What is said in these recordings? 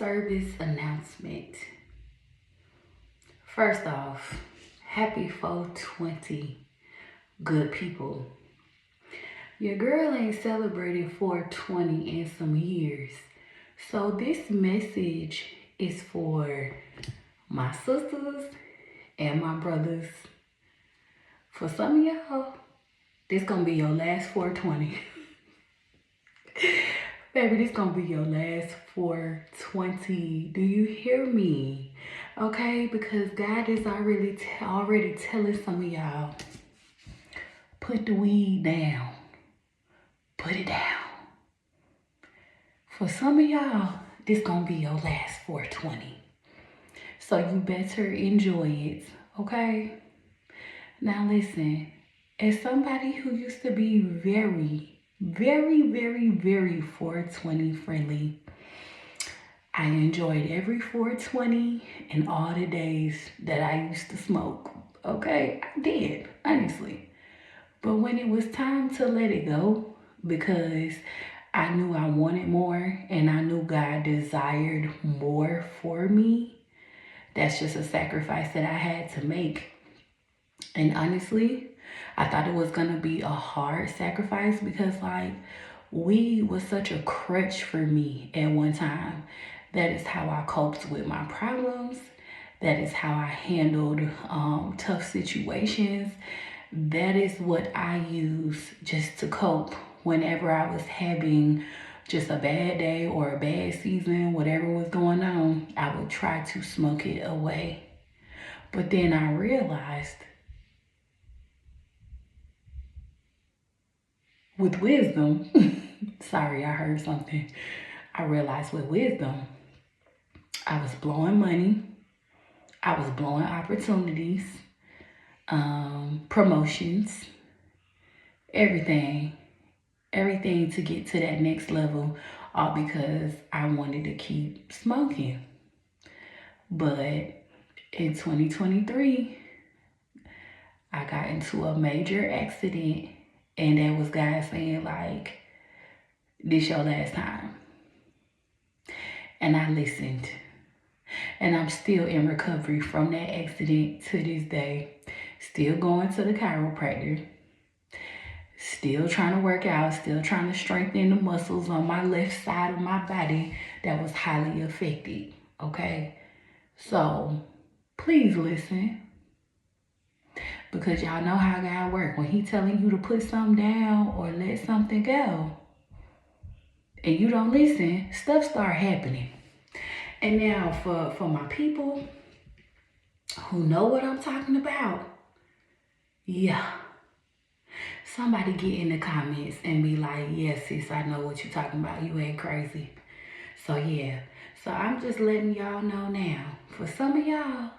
service announcement. First off, happy 420, good people. Your girl ain't celebrating 420 in some years. So this message is for my sisters and my brothers. For some of y'all, this gonna be your last 420. Baby, this gonna be your last 420. Do you hear me? Okay, because God is already telling some of y'all, put the weed down. Put it down. For some of y'all, this gonna be your last 420. So you better enjoy it, okay? Now listen, as somebody who used to be very 420 friendly, I enjoyed every 420 and all the days that I used to smoke. Okay, I did, honestly. But when it was time to let it go, because I knew I wanted more and I knew God desired more for me, that's just a sacrifice that I had to make. And honestly, I thought it was gonna be a hard sacrifice because weed was such a crutch for me at one time. That is how I coped with my problems. That is how I handled tough situations. That is what I used just to cope whenever I was having just a bad day or a bad season, whatever was going on. I would try to smoke it away. But then I realized with wisdom, sorry, I heard something. I realized with wisdom, I was blowing money. I was blowing opportunities, promotions, everything to get to that next level, all because I wanted to keep smoking. But in 2023, I got into a major accident, and that was God saying, this your last time. And I listened. And I'm still in recovery from that accident to this day. Still going to the chiropractor. Still trying to work out. Still trying to strengthen the muscles on my left side of my body that was highly affected. Okay? So, please listen. Because y'all know how God works. When He telling you to put something down or let something go, and you don't listen, stuff start happening. And now for my people who know what I'm talking about, yeah. Somebody get in the comments and be like, yes, sis, I know what you're talking about. You ain't crazy. So yeah. So I'm just letting y'all know now. For some of y'all,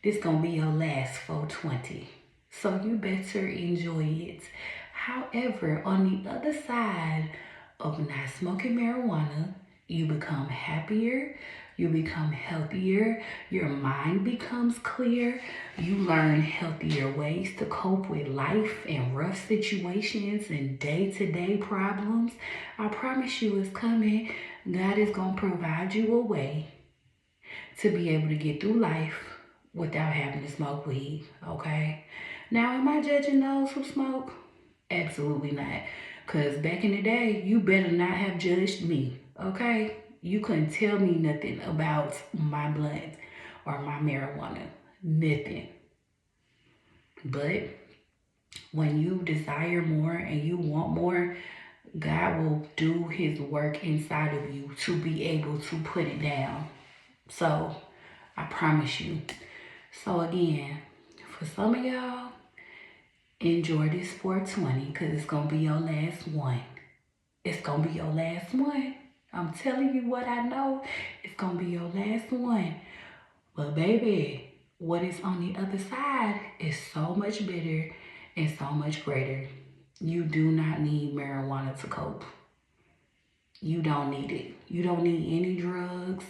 this gonna be your last 420. So you better enjoy it. However, on the other side of not smoking marijuana, you become happier, you become healthier, your mind becomes clear, you learn healthier ways to cope with life and rough situations and day-to-day problems. I promise you it's coming. God is going to provide you a way to be able to get through life without having to smoke weed, okay? Now, am I judging those who smoke? Absolutely not. Because back in the day, you better not have judged me, okay? You couldn't tell me nothing about my blunt or my marijuana. Nothing. But when you desire more and you want more, God will do His work inside of you to be able to put it down. So, I promise you. So again, for some of y'all, enjoy this 420 because it's going to be your last one. It's going to be your last one. I'm telling you what I know. It's going to be your last one. But baby, what is on the other side is so much better and so much greater. You do not need marijuana to cope. You don't need it. You don't need any drugs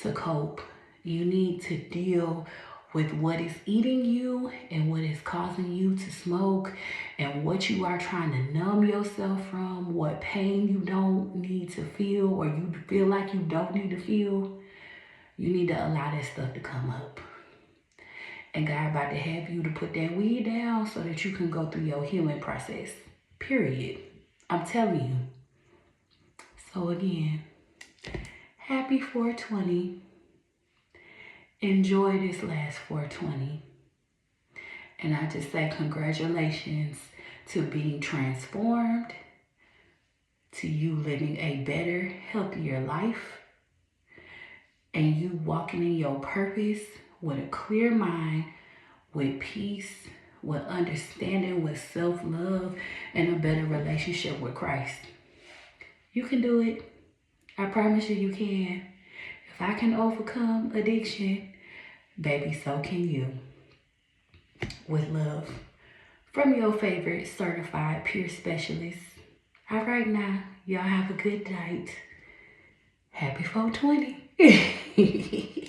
to cope. You need to deal with what is eating you and what is causing you to smoke and what you are trying to numb yourself from, what pain you don't need to feel or you feel like you don't need to feel, you need to allow that stuff to come up. And God about to have you to put that weed down so that you can go through your healing process. Period. I'm telling you. So again, happy 420. Enjoy this last 420. And I just say congratulations to being transformed, to you living a better, healthier life, and you walking in your purpose with a clear mind, with peace, with understanding, with self-love, and a better relationship with Christ. You can do it. I promise you, you can. If I can overcome addiction, baby, so can you. With love. From your favorite certified peer specialist. All right now, y'all have a good night. Happy 420.